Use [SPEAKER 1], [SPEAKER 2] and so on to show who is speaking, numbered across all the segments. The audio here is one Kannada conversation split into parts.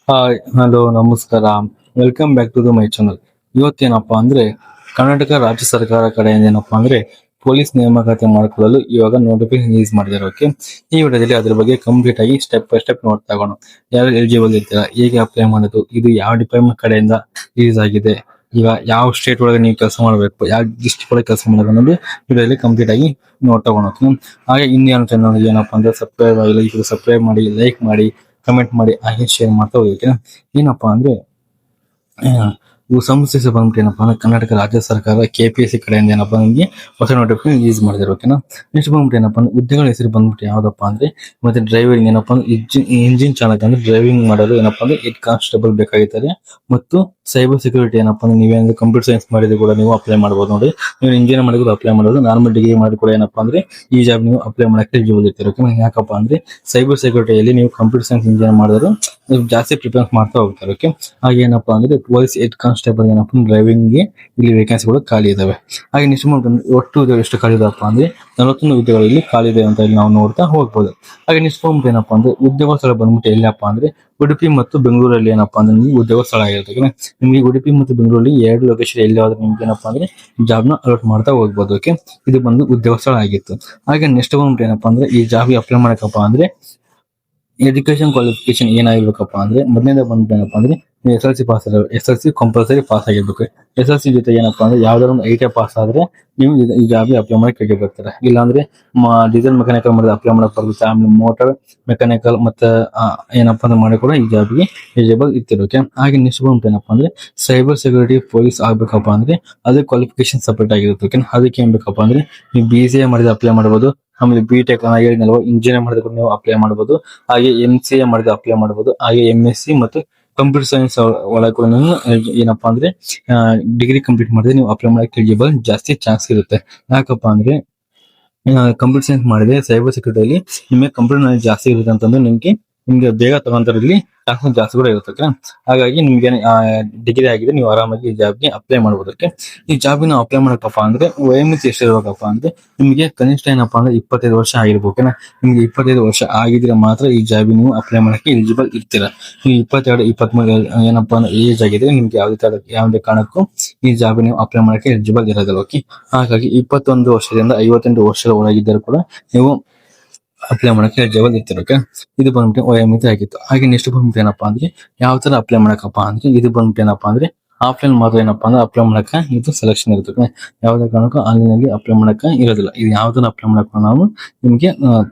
[SPEAKER 1] ಹಾಯ್ ಹಲೋ ನಮಸ್ಕಾರ. Welcome back to the my channel. ಇವತ್ತೇನಪ್ಪಾ ಅಂದ್ರೆ ಕರ್ನಾಟಕ ರಾಜ್ಯ ಸರ್ಕಾರ ಕಡೆಯಿಂದ ಏನಪ್ಪಾ ಅಂದ್ರೆ ಪೊಲೀಸ್ ನೇಮಕಾತಿ ಮಾಡಿಕೊಳ್ಳಲು ಇವಾಗ ನೋಟಿಫಿಕೇಶನ್ ರಿಲೀಸ್ ಮಾಡಿದ್ದಾರೆ. ಓಕೆ, ಈ ವಿಡಿಯೋದಲ್ಲಿ ಅದ್ರ ಬಗ್ಗೆ ಕಂಪ್ಲೀಟ್ ಆಗಿ ಸ್ಟೆಪ್ ಬೈ ಸ್ಟೆಪ್ ನೋಡ್ತಾ ಹೋಗೋಣ. ಯಾರು ಎಲಿಜಿಬಲ್ ಇರ್ತೀರಾ, ಹೇಗೆ ಅಪ್ಲೈ ಮಾಡೋದು, ಇದು ಯಾವ ಡಿಪಾರ್ಟ್ಮೆಂಟ್ ಕಡೆಯಿಂದ ರಿಲೀಸ್ ಆಗಿದೆ, ಈಗ ಯಾವ ಸ್ಟೇಟ್ ಒಳಗೆ ನೀವು ಕೆಲಸ ಮಾಡಬೇಕು, ಯಾವ ಡಿಸ್ಟ್ರಿಕ್ಟ್ ಒಳಗೆ ಕೆಲಸ ಮಾಡಬೇಕು ಅನ್ನೋದು ವಿಡಿಯೋದಲ್ಲಿ ಕಂಪ್ಲೀಟ್ ಆಗಿ ನೋಡ್ತಾ ಹೋಗೋಣ. ಹಾಗೆ ಇನ್ನೇನು ಚಾನಲ್ ಏನಪ್ಪಾ ಅಂದ್ರೆ ಸಬ್ಸ್ಕ್ರೈಬ್ ಆಗಿಲ್ಲ, ಈಗ ಸಬ್ಸ್ಕ್ರೈಬ್ ಮಾಡಿ, ಲೈಕ್ ಮಾಡಿ, ಕಮೆಂಟ್ ಮಾಡಿ, ಹಾಗೆ ಶೇರ್ ಮಾಡ್ತಾ ಹೋಗಿ. ಓಕೆನಾ? ಏನಪ್ಪಾ ಅಂದ್ರೆ ಆ, ಇವು ಸಂಸ್ಥೆ ಬಂದ್ಬಿಟ್ಟು ಏನಪ್ಪಾ ಅಂದ್ರೆ ಕರ್ನಾಟಕ ರಾಜ್ಯ ಸರ್ಕಾರ KPSC ಕಡೆಯಿಂದ ಏನಪ್ಪಾ ನಿಮಗೆ ಹೊಸ ನೋಟಿಫಿಕೇಶನ್ ರಿಲೀಸ್ ಮಾಡಿದ್ರು. ಓಕೆನಾ? ನೆಕ್ಸ್ಟ್ ಬಂದ್ಬಿಟ್ಟು ಏನಪ್ಪಾ ಅಂದ್ರೆ ಹುದ್ದೆಗಳ ಹೆಸರು ಬಂದ್ಬಿಟ್ಟು ಯಾವ್ದಪ್ಪ ಅಂದ್ರೆ ಮತ್ತೆ ಡ್ರೈವಿಂಗ್ ಏನಪ್ಪಾ ಅಂದ್ರೆ ಇಂಜಿನ್ ಚಾಲಕ ಅಂದ್ರೆ ಡ್ರೈವಿಂಗ್ ಮಾಡಲು ಏನಪ್ಪಾ ಅಂದ್ರೆ ಹೆಡ್ ಕಾನ್ಸ್ಟೇಬಲ್ ಬೇಕಾಗಿದ್ದಾರೆ. ಮತ್ತು ಸೈಬರ್ ಸೆಕ್ಯೂರಿಟಿ ಏನಪ್ಪಾ ಅಂದ್ರೆ ನೀವೇನಾದ್ರು ಕಂಪ್ಯೂಟರ್ ಸೈನ್ಸ್ ಮಾಡಿದ್ರು ಕೂಡ ನೀವು ಅಪ್ಲೈ ಮಾಡಬಹುದು ನೋಡಿ. ನೀವು ಇಂಜಿನಿಯರ್ ಮಾಡಿದ್ರು ಅಪ್ಲೈ ಮಾಡಬಹುದು, ನಾರ್ಮಲ್ ಡಿಗ್ರಿ ಮಾಡಿ ಕೂಡ ಏನಪ್ಪಾ ಅಂದ್ರೆ ಈ ಜಾಬ್ ನೀವು ಅಪ್ಲೈ ಮಾಡಕ್ಕೆ ಎಲಿಜಿಬಲ್ ಇರ್ತೀರ. ಓಕೆ, ಯಾಕಪ್ಪ ಅಂದ್ರೆ ಸೈಬರ್ ಸೆಕ್ಯೂರಿಟಿಯಲ್ಲಿ ನೀವು ಕಂಪ್ಯೂಟರ್ ಸೈನ್ಸ್ ಇಂಜಿನಿಯರ್ ಮಾಡಿದ್ರು ನೀವು ಜಾಸ್ತಿ ಪ್ರಿಫರೆನ್ಸ್ ಮಾಡ್ತಾ ಹೋಗ್ತಾರೆ. ಓಕೆ, ಹಾಗೆ ಏನಪ್ಪಾ ಅಂದ್ರೆ ಪೊಲೀಸ್ ಹೆಡ್ ಕಾನ್ಸ್ಟೇಬಲ್ ಏನಪ್ಪಾ ಡ್ರೈವಿಂಗ್ ಗೆ ಇಲ್ಲಿ ವೇಕೆನ್ಸಿಗಳು ಖಾಲಿ ಇದಾವೆ. ಹಾಗೆ ನೆಕ್ಸ್ಟ್ ಒಟ್ಟು ಹುದ್ದೆಗಳು ಎಷ್ಟು ಖಾಲಿ ಇದಾವಪ್ಪ ಅಂದ್ರೆ 41 ಹುದ್ದೆಗಳು ಇಲ್ಲಿ ಖಾಲಿ ಇದೆ ಅಂತ ಇಲ್ಲಿ ನಾವು ನೋಡ್ತಾ ಹೋಗ್ಬೋದು. ಹಾಗೆ ನೆಕ್ಸ್ಟ್ ಏನಪ್ಪಾ ಅಂದ್ರೆ ಉದ್ಯೋಗ ಸ್ಥಳ ಬಂದ್ಬಿಟ್ಟು ಎಲ್ಲಪ್ಪ ಅಂದ್ರೆ ಉಡುಪಿ ಮತ್ತು ಬೆಂಗಳೂರಲ್ಲಿ ಏನಪ್ಪಾ ಅಂದ್ರೆ ನಿಮ್ಗೆ ಉದ್ಯೋಗ ಸ್ಥಳ ಆಗಿರುತ್ತೆ. ಓಕೆ, ನಿಮ್ಗೆ ಉಡುಪಿ ಮತ್ತು ಬೆಂಗಳೂರಲ್ಲಿ ಎರಡು ಲೊಕೇಶನ್ ಎಲ್ಲಿ ಆದ್ರೆ ನಿಮ್ಗೆ ಏನಪ್ಪಾ ಅಂದ್ರೆ ಜಾಬ್ ನ ಅಲಾಟ್ ಮಾಡ್ತಾ ಹೋಗ್ಬೋದು. ಓಕೆ, ಇದು ಬಂದು ಉದ್ಯೋಗ ಸ್ಥಳ ಆಗಿತ್ತು. ಹಾಗೆ ನೆಕ್ಸ್ಟ್ ಬಂದ್ಬಿಟ್ಟು ಏನಪ್ಪಾ ಅಂದ್ರೆ ಈ ಜಾಬ್ಗೆ ಅಪ್ಲೈ ಮಾಡಕಪ್ಪ ಅಂದ್ರೆ ಎಜುಕೇಶನ್ ಕ್ವಾಲಿಫಿಕೇಶನ್ ಏನಾಗಿರ್ಬೇಕಪ್ಪ ಅಂದ್ರೆ ಮೊದಲನೇದ ಬಂದ್ಬಿಟ್ಟು ಏನಪ್ಪಾ ಅಂದ್ರೆ SLC pass SLC compulsory pass ಆಗಿರ್ಬೇಕು. SLC ಜೊತೆ ಏನಪ್ಪಾ ಅಂದ್ರೆ ಯಾವ್ದಾದ್ರು ಒಂದು ITI ಪಾಸ್ ಆದ್ರೆ ನೀವು ಈ ಜಾಬ್ಗೆ ಅಪ್ಲೈ ಮಾಡಕ್ಕೆ ಕೈಗೆ ಬರ್ತಾರೆ. ಇಲ್ಲಾಂದ್ರೆ ಡೀಸೆಲ್ ಮೆಕ್ಯಾನಿಕಲ್ ಮಾಡಿದ್ರೆ ಅಪ್ಲೈ ಮಾಡಕ್ ಬರುತ್ತೆ. ಫ್ಯಾಮಿಲಿ ಮೋಟಾರ್ ಮೆಕ್ಯಾನಿಕಲ್ ಮತ್ತೆ ಏನಪ್ಪಾ ಅಂದ್ರೆ ಮಾಡಿ ಕೂಡ ಈ ಜಾಬ್ಗೆ ಎಲಿಜಿಬಲ್ ಇರ್ತಿರೋಕೆ. ಹಾಗೆ ನೆಕ್ಸ್ಟ್ ಬಂದ್ಬಿಟ್ಟು ಏನಪ್ಪಾ ಅಂದ್ರೆ ಸೈಬರ್ ಸೆಕ್ಯೂರಿಟಿ ಪೊಲೀಸ್ ಆಗ್ಬೇಕಪ್ಪ ಅಂದ್ರೆ ಅದೇ ಕ್ವಾಲಿಫಿಕೇಶನ್ ಸಪರೇಟ್ ಆಗಿರುತ್ತೆ. ಓಕೆ, ಅದಕ್ಕೆ ಏನ್ ಬೇಕಪ್ಪ ಅಂದ್ರೆ ನೀವು BCA ಮಾಡಿದ್ರೆ ಅಪ್ಲೈ ಮಾಡಬಹುದು. ಆಮೇಲೆ B.Tech ಹೇಳಿದ್ನಲ್ವ ಇಂಜಿನಿಯರ್ ಮಾಡಿದ್ರೆ ನೀವು ಅಪ್ಲೈ ಮಾಡಬಹುದು. ಹಾಗೆ MCA ಮಾಡಿದ್ರೆ ಅಪ್ಲೈ ಮಾಡಬಹುದು. ಹಾಗೆ MSc ಮತ್ತು ಕಂಪ್ಯೂಟರ್ ಸೈನ್ಸ್ ಒಳಗೆ ಕೂಡ ನೀವು ಏನಪ್ಪಾ ಅಂದ್ರೆ ಡಿಗ್ರಿ ಕಂಪ್ಲೀಟ್ ಮಾಡಿದ್ರೆ ನೀವು ಅಪ್ಲೈ ಮಾಡಕ್ಕೆ ಎಲಿಜಿಬಲ್ ಜಾಸ್ತಿ ಚಾನ್ಸ್ ಇರುತ್ತೆ. ಯಾಕಪ್ಪ ಅಂದ್ರೆ ಕಂಪ್ಯೂಟರ್ ಸೈನ್ಸ್ ಮಾಡಿದ್ರೆ ಸೈಬರ್ ಸೆಕ್ಯೂರಿಟಿಯಲ್ಲಿ ನಿಮಗೆ ಕಂಪ್ಯೂಟರ್ ನಾಲೆಜ್ ಜಾಸ್ತಿ ಇರುತ್ತೆ ಅಂತಂದ್ರೆ ನಿಮ್ಗೆ ಬೇಗ ತಗೊಂತಾರೆ, ಇಲ್ಲಿ ಚಾನ್ಸಸ್ ಜಾಸ್ತಿ ಕೂಡ ಇರುತ್ತೆ. ಓಕೆ, ಹಾಗಾಗಿ ನಿಮ್ಗೆ ಡಿಗ್ರಿ ಆಗಿದೆ ನೀವು ಆರಾಮಾಗಿ ಈ ಜಾಬ್ಗೆ ಅಪ್ಲೈ ಮಾಡಬಹುದಕ್ಕೆ. ಈ ಜಾಬ್ಗೆ ನಾವು ಅಪ್ಲೈ ಮಾಡಕಪ್ಪ ಅಂದ್ರೆ ವಯೋಮಿತಿ ಎಷ್ಟು ಇರಬೇಕಪ್ಪ ಅಂದ್ರೆ ನಿಮಗೆ ಕನಿಷ್ಠ ಏನಪ್ಪಾ ಅಂದ್ರೆ 25 ವರ್ಷ ಆಗಿರ್ಬೇಕು. ಓಕೆನಾ? ನಿಮ್ಗೆ 25 ವರ್ಷ ಆಗಿದ್ರೆ ಮಾತ್ರ ಈ ಜಾಬ್ಗೆ ನೀವು ಅಪ್ಲೈ ಮಾಡಕ್ಕೆ ಎಲಿಜಿಬಲ್ ಇರ್ತೀರಾ. ನೀವು 22, 23 ಏನಪ್ಪಾ ಅಂದ್ರೆ ಏಜ್ ಆಗಿದೆ ನಿಮ್ಗೆ ಯಾವುದೇ ಕಾರಣಕ್ಕೂ ಈ ಜಾಬ್ ನೀವು ಅಪ್ಲೈ ಮಾಡಕ್ಕೆ ಎಲಿಜಿಬಲ್ ಇರೋದಿಲ್ಲ. ಓಕೆ, ಹಾಗಾಗಿ 21 ವರ್ಷದಿಂದ 58 ವರ್ಷದ ಒಳಗಿದ್ದರೂ ಕೂಡ ನೀವು ಅಪ್ಲೈ ಮಾಡಕ್ಕೆ ಎಲಿಜಿಬಲ್ ಇರ್ತೀರ. ಓಕೆ, ಇದು ಬಂದ್ಬಿಟ್ಟು ವಯೋಮಿತಿ ಆಗಿತ್ತು. ಹಾಗೆ ನೆಕ್ಸ್ಟ್ ಬಂದ್ಬಿಟ್ಟು ಏನಪ್ಪಾ ಅಂದ್ರೆ ಯಾವ ತರ ಅಪ್ಲೈ ಮಾಡಕಪ್ಪ ಅಂದ್ರೆ ಇದು ಬಂದ್ಬಿಟ್ಟು ಏನಪ್ಪಾ ಅಂದ್ರೆ ಆಫ್ಲೈನ್ ಮಾತ್ರ ಏನಪ್ಪಾ ಅಂದ್ರೆ ಅಪ್ಲೈ ಮಾಡಕ ಇದು ಸೆಲೆಕ್ಷನ್ ಇರುತ್ತೆ. ಯಾವುದೇ ಕಾರಣಕ್ಕೂ ಆನ್ಲೈನ್ ಅಲ್ಲಿ ಅಪ್ಲೈ ಮಾಡಕ ಇರೋದಿಲ್ಲ. ಇದು ಯಾವ್ದನ್ನ ಅಪ್ಲೈ ಮಾಡಕ ನಾವು ನಿಮ್ಗೆ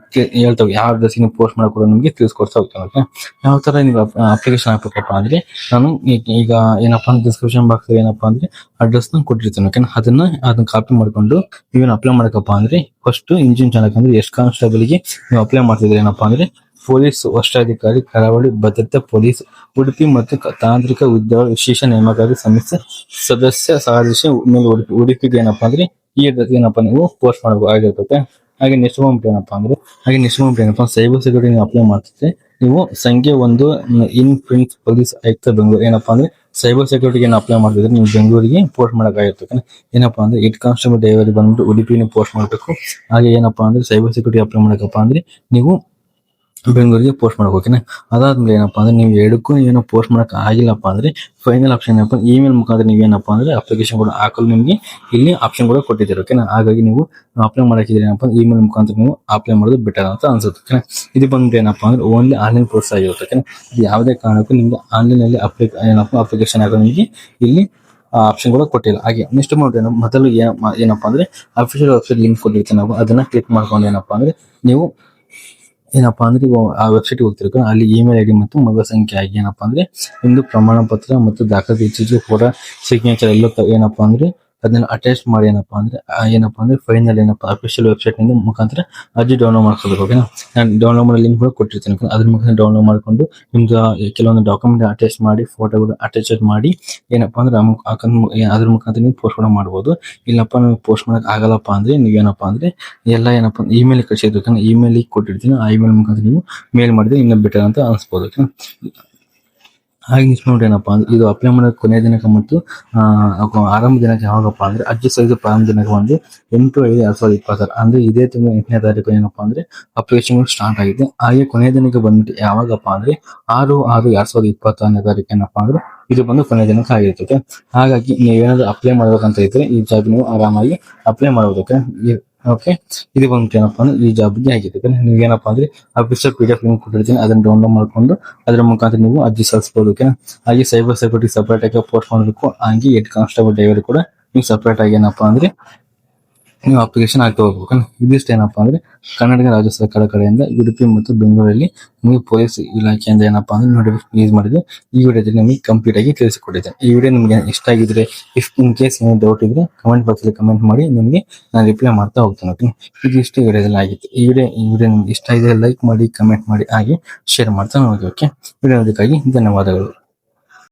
[SPEAKER 1] ಹೇಳ್ತೇವೆ, ಯಾವ ಅಡ್ರೆಸ್ ನೀವು ಪೋಸ್ಟ್ ಮಾಡಕ್ ಕೂಡ ನಿಮ್ಗೆ ತಿಳಿಸ್ಕೊಡ್ತಾ ಹೋಗ್ತೇವೆ. ಓಕೆ, ಯಾವ ತರ ನೀವು ಅಪ್ಲಿಕೇಶನ್ ಹಾಕ್ಬೇಕಪ್ಪ ಅಂದ್ರೆ ನಾನು ಈಗ ಏನಪ್ಪಾ ಅಂದ್ರೆ ಡಿಸ್ಕ್ರಿಪ್ಷನ್ ಬಾಕ್ಸ್ ಏನಪ್ಪಾ ಅಂದ್ರೆ ಅಡ್ರೆಸ್ ನ ಕೊಟ್ಟಿರ್ತೇನೆ. ಓಕೆ, ಅದನ್ನ ಕಾಪಿ ಮಾಡ್ಕೊಂಡು ನೀವೇನು ಅಪ್ಲೈ ಮಾಡಕಪ್ಪ ಅಂದ್ರೆ ಫಸ್ಟ್ ಇಂಜಿನ್ ಚಾಲಕ ಅಂದ್ರೆ ಎಸ್ ಕಾನ್ಸ್ಟೇಬಲ್ ಗೆ ನೀವು ಅಪ್ಲೈ ಮಾಡ್ತಿದ್ರೆ ಏನಪ್ಪಾ ಅಂದ್ರೆ ಪೊಲೀಸ್ ವರಿಷ್ಠಾಧಿಕಾರಿ ಕರಾವಳಿ ಭದ್ರತಾ ಪೊಲೀಸ್ ಉಡುಪಿ ಮತ್ತು ತಾಂತ್ರಿಕ ಉದ್ಯೋಗ ವಿಶೇಷ ನೇಮಕಾತಿ ಸಮಿತಿ ಸದಸ್ಯ ಸದಸ್ಯ ಮೇಲೆ ಉಡುಪಿಗೆ ಏನಪ್ಪಾ ಅಂದ್ರೆ ಈ ಏನಪ್ಪಾ ನೀವು ಪೋಸ್ಟ್ ಮಾಡಬೇಕು ಆಗಿರ್ತದೆ. ಹಾಗೆ ನೆಕ್ಸ್ಟ್ ಏನಪ್ಪಾ ಸೈಬರ್ ಸೆಕ್ಯೂರಿಟಿ ನೀವು ಅಪ್ಲೈ ಮಾಡ್ತಿದ್ರೆ ನೀವು ಸಂಖ್ಯೆ 1 ಇನ್ ಪ್ರಿನ್ಸ್ ಪೊಲೀಸ್ ಆಯುಕ್ತ ಬೆಂಗಳೂರು ಏನಪ್ಪಾ ಅಂದ್ರೆ ಸೈಬರ್ ಸೆಕ್ಯೂರಿಟಿಗೆ ಅಪ್ಲೈ ಮಾಡ್ತಿದ್ರೆ ನೀವು ಬೆಂಗಳೂರಿಗೆ ಪೋಸ್ಟ್ ಮಾಡಬೇಕಾಗಿರ್ತದೆ. ಏನಪ್ಪಾ ಅಂದ್ರೆ ಹೆಡ್ ಕಾನ್ಸ್ಟೇಬಲ್ ಡ್ರೈವರ್ ಬಂದ್ಬಿಟ್ಟು ಉಡುಪಿನ ಪೋಸ್ಟ್ ಮಾಡಬೇಕು. ಹಾಗೆ ಏನಪ್ಪಾ ಅಂದ್ರೆ ಸೈಬರ್ ಸೆಕ್ಯೂರಿಟಿ ಅಪ್ಲೈ ಮಾಡಕಪ್ಪ ಅಂದ್ರೆ ನೀವು ಬೆಂಗಳೂರಿಗೆ ಪೋಸ್ಟ್ ಮಾಡಬೇಕು. ಓಕೆನಾ? ಅದಾದ್ಮೇಲೆ ಏನಪ್ಪಾ ಅಂದ್ರೆ ನೀವು ಎರಡಕ್ಕೂ ಏನೋ ಪೋಸ್ಟ್ ಮಾಡಕ್ ಆಗಿಲ್ಲಪ್ಪ ಅಂದ್ರೆ ಫೈನಲ್ ಆಪ್ಷನ್ ಏನಪ್ಪಾ ಇಮೇಲ್ ಮುಖಾಂತರ ನೀವು ಏನಪ್ಪಾ ಅಂದ್ರೆ ಅಪ್ಲಿಕೇಶನ್ ಕೂಡ ಹಾಕಲು ನಿಮ್ಗೆ ಇಲ್ಲಿ ಆಪ್ಷನ್ ಕೂಡ ಕೊಟ್ಟಿದ್ದೀರಿ. ಓಕೆನಾ? ಹಾಗಾಗಿ ನೀವು ಅಪ್ಲೈ ಮಾಡಕ್ಕಿದ್ರೆ ಏನಪ್ಪಾ ಇಮೇಲ್ ಮುಖಾಂತರ ನೀವು ಅಪ್ಲೈ ಮಾಡೋದು ಬೆಟರ್ ಅಂತ ಅನ್ಸುತ್ತೆ. ಓಕೆನಾ? ಇದು ಬಂದ್ರೆ ಏನಪ್ಪಾ ಅಂದ್ರೆ ಓನ್ಲಿ ಆನ್ಲೈನ್ ಕೋರ್ಸ್ ಆಗಿರುತ್ತೆ. ಓಕೆನಾ? ಇದು ಯಾವುದೇ ಕಾರಣಕ್ಕೂ ನಿಮ್ಗೆ ಆನ್ಲೈನ್ ಅಲ್ಲಿ ಅಪ್ಲಿಕೇಶನ್ ಹಾಕೋ ನಿಮಗೆ ಇಲ್ಲಿ ಆಪ್ಷನ್ ಕೂಡ ಕೊಟ್ಟಿಲ್ಲ. ಹಾಗೆ ನೆಕ್ಸ್ಟ್ ಮೊದಲು ಏನಪ್ಪಾ ಅಂದ್ರೆ ಅಫಿಷಿಯಲ್ ವೆಬ್ಸೈಟ್ ಲಿಂಕ್ ಕೊಟ್ಟಿರ್ತೀವಿ ನಾವು, ಅದನ್ನ ಕ್ಲಿಕ್ ಮಾಡ್ಕೊಂಡು ಏನಪ್ಪಾ ಅಂದ್ರೆ ನೀವು ಏನಪ್ಪಾ ಅಂದ್ರೆ ಆ ವೆಬ್ಸೈಟ್ ಹೋಗ್ತಿರ್ತಾರೆ. ಅಲ್ಲಿ ಇಮೇಲ್ ID ಮತ್ತು ಮೊಬೈಲ್ ಸಂಖ್ಯೆ ಆಗಿ ಏನಪ್ಪಾ ಅಂದ್ರೆ ಒಂದು ಪ್ರಮಾಣ ಪತ್ರ ಮತ್ತು ದಾಖಲೆ ಇತ್ತೀಚೆಗೆ ಫೋಟೋ ಸಿಗ್ನೇಚರ್ ಎಲ್ಲ ಏನಪ್ಪಾ ಅಂದ್ರೆ ಅದನ್ನ ಅಟ್ಯಾಚ್ ಮಾಡಿ ಏನಪ್ಪಾ ಅಂದ್ರೆ ಫೈನಲ್ ಏನಪ್ಪಾ ಅಫಿಷಿಯಲ್ ವೆಬ್ಸೈಟ್ ನಿಂದ ಮುಖಾಂತರ ಅರ್ಜಿ ಡೌನ್ಲೋಡ್ ಮಾಡ್ಕೋಬೇಕು. ಓಕೆನಾ? ನಾನು ಡೌನ್ಲೋಡ್ ಮಾಡೋ ಲಿಂಕ್ ಕೂಡ ಕೊಟ್ಟಿರ್ತೀನಿ. ಅದ್ರ ಮುಖಾಂತರ ಡೌನ್ಲೋಡ್ ಮಾಡ್ಕೊಂಡು ನಿಮ್ಗೆ ಕೆಲವೊಂದು ಡಾಕ್ಯುಮೆಂಟ್ ಅಟ್ಯಾಚ್ ಮಾಡಿ ಫೋಟೋಗಳು ಅಟ್ಯಾಚ್ ಮಾಡಿ ಏನಪ್ಪಾ ಅಂದ್ರೆ ಅದ್ರ ಮುಖಾಂತರ ನೀವು ಪೋಸ್ಟ್ ಕೂಡ ಮಾಡ್ಬೋದು. ಇಲ್ಲಪ್ಪ ನೀವು ಪೋಸ್ಟ್ ಮಾಡಕ್ ಆಗಲ್ಲಪ್ಪ ಅಂದ್ರೆ ನೀವೇನಪ್ಪಾ ಅಂದ್ರೆ ಎಲ್ಲ ಏನಪ್ಪಾ ಇಮೇಲ್ ಕಳಿಸಿರ್ಬೇಕು. ಇಮೇಲ್ ಕೊಟ್ಟಿರ್ತೀನಿ, ಆ ಇಮೇಲ್ ಮುಖಾಂತರ ನೀವು ಮೇಲ್ ಮಾಡಿದ್ರೆ ಇನ್ನೂ ಬೆಟರ್ ಅಂತ ಅನ್ಸ್ಬೋದು. ಹಾಗೆ ನೆಕ್ಸ್ಟ್ ನೋಡಿ ಏನಪ್ಪಾ ಅಂದ್ರೆ ಇದು ಅಪ್ಲೈ ಮಾಡೋ ಕೊನೆಯ ದಿನಾಂಕ ಮತ್ತು ಆರಂಭ ದಿನಾಂಕ ಯಾವಾಗಪ್ಪ ಅಂದ್ರೆ ಅರ್ಜಿ ಸಲ್ಲಿಸಿದ ಪ್ರಾರಂಭ ದಿನಾಂಕ ಒಂದು 8/5/2026 ಅಂದ್ರೆ ಇದೇ ತಿಂಗಳ 8ನೇ ತಾರೀಕು ಏನಪ್ಪಾ ಅಂದ್ರೆ ಅಪ್ಲಿಕೇಶನ್ ಸ್ಟಾರ್ಟ್ ಆಗಿದೆ. ಹಾಗೆ ಕೊನೆಯ ದಿನಾಂಕ ಬಂದ್ಬಿಟ್ಟು ಯಾವಾಗಪ್ಪ ಅಂದ್ರೆ 6/6/2026ನೇ ತಾರೀಕು ಏನಪ್ಪಾ ಅಂದ್ರೆ ಇದು ಬಂದು ಕೊನೆಯ ದಿನಾಂಕ ಆಗಿರ್ತದೆ. ಹಾಗಾಗಿ ನೀವೇನಾದ್ರೂ ಅಪ್ಲೈ ಮಾಡ್ಬೇಕಂತ ಇದ್ರೆ ಈ ಜಾಬ್ ನೀವು ಆರಾಮಾಗಿ ಅಪ್ಲೈ ಮಾಡೋದಕ್ಕೆ ಓಕೆ. ಇದು ಬಂದ್ಬಿಟ್ಟು ಏನಪ್ಪಾ ಅಂದ್ರೆ ಈ ಜಾಬ್ ಗೆ ಆಗಿದೆ. ನೀವೇನಪ್ಪಾ ಅಂದ್ರೆ ಅಫಿಷಿಯಲ್ PDF ಲಿಂಕ್ ಕೊಟ್ಟಿರ್ತೀನಿ, ಅದನ್ನ ಡೌನ್ಲೋಡ್ ಮಾಡ್ಕೊಂಡು ಅದರ ಮುಖಾಂತರ ನೀವು ಅರ್ಜಿ ಸಲ್ಲಿಸಬಹುದು. ಓಕೆನಾ. ಹಾಗೆ ಸೈಬರ್ ಸೆಕ್ಯೂರಿಟಿ ಸಪರೇಟ್ ಆಗಿ ಪೋಸ್ಟ್ ಮಾಡಬೇಕು. ಹಾಗೆ ಹೆಡ್ ಕಾನ್ಸ್ಟೇಬಲ್ ಡ್ರೈವರ್ ಕೂಡ ನೀವು ಸಪರೇಟ್ ಆಗಿ ಏನಪ್ಪಾ ಅಂದ್ರೆ ನೀವು ಅಪ್ಲಿಕೇಶನ್ ಹಾಕಿ ಹೋಗ್ಬೇಕು. ಇದಿಷ್ಟು ಏನಪ್ಪಾ ಅಂದ್ರೆ ಕರ್ನಾಟಕ ರಾಜ್ಯ ಸರ್ಕಾರ ಕಡೆಯಿಂದ ಉಡುಪಿ ಮತ್ತು ಬೆಂಗಳೂರಲ್ಲಿ ನಿಮಗೆ ಪೊಲೀಸ್ ಇಲಾಖೆಯಿಂದ ಏನಪ್ಪಾ ಅಂದ್ರೆ ನೋಟಿಫಿಕೇಶನ್ ರಿಲೀಸ್ ಮಾಡಿದೆ. ಈ ವಿಡಿಯೋದಲ್ಲಿ ನಿಮಗೆ ಕಂಪ್ಲೀಟ್ ಆಗಿ ತಿಳಿಸಿಕೊಟ್ಟಿದ್ದೇನೆ. ಈ ವಿಡಿಯೋ ನಿಮಗೆ ಇಷ್ಟ ಆಗಿದ್ರೆ, ಇಫ್ ಇನ್ ಕೇಸ್ ಏನೋ ಡೌಟ್ ಇದ್ರೆ ಕಮೆಂಟ್ ಬಾಕ್ಸ್ ಅಲ್ಲಿ ಕಮೆಂಟ್ ಮಾಡಿ, ನಿಮಗೆ ನಾನು ರಿಪ್ಲೈ ಮಾಡ್ತಾ ಹೋಗ್ತೇನೆ. ಓಕೆ. ಇದು ಇಷ್ಟು ವಿಡಿಯೋದಲ್ಲಿ ಆಗಿತ್ತು. ಈ ವಿಡಿಯೋ ನಿಮ್ಗೆ ಇಷ್ಟ ಇದೆ ಲೈಕ್ ಮಾಡಿ, ಕಮೆಂಟ್ ಮಾಡಿ, ಹಾಗೆ ಶೇರ್ ಮಾಡ್ತಾ ಹೋಗಿ. ಓಕೆ. ವಿಡಿಯೋ ನೋಡೋದಕ್ಕಾಗಿ ಧನ್ಯವಾದಗಳು.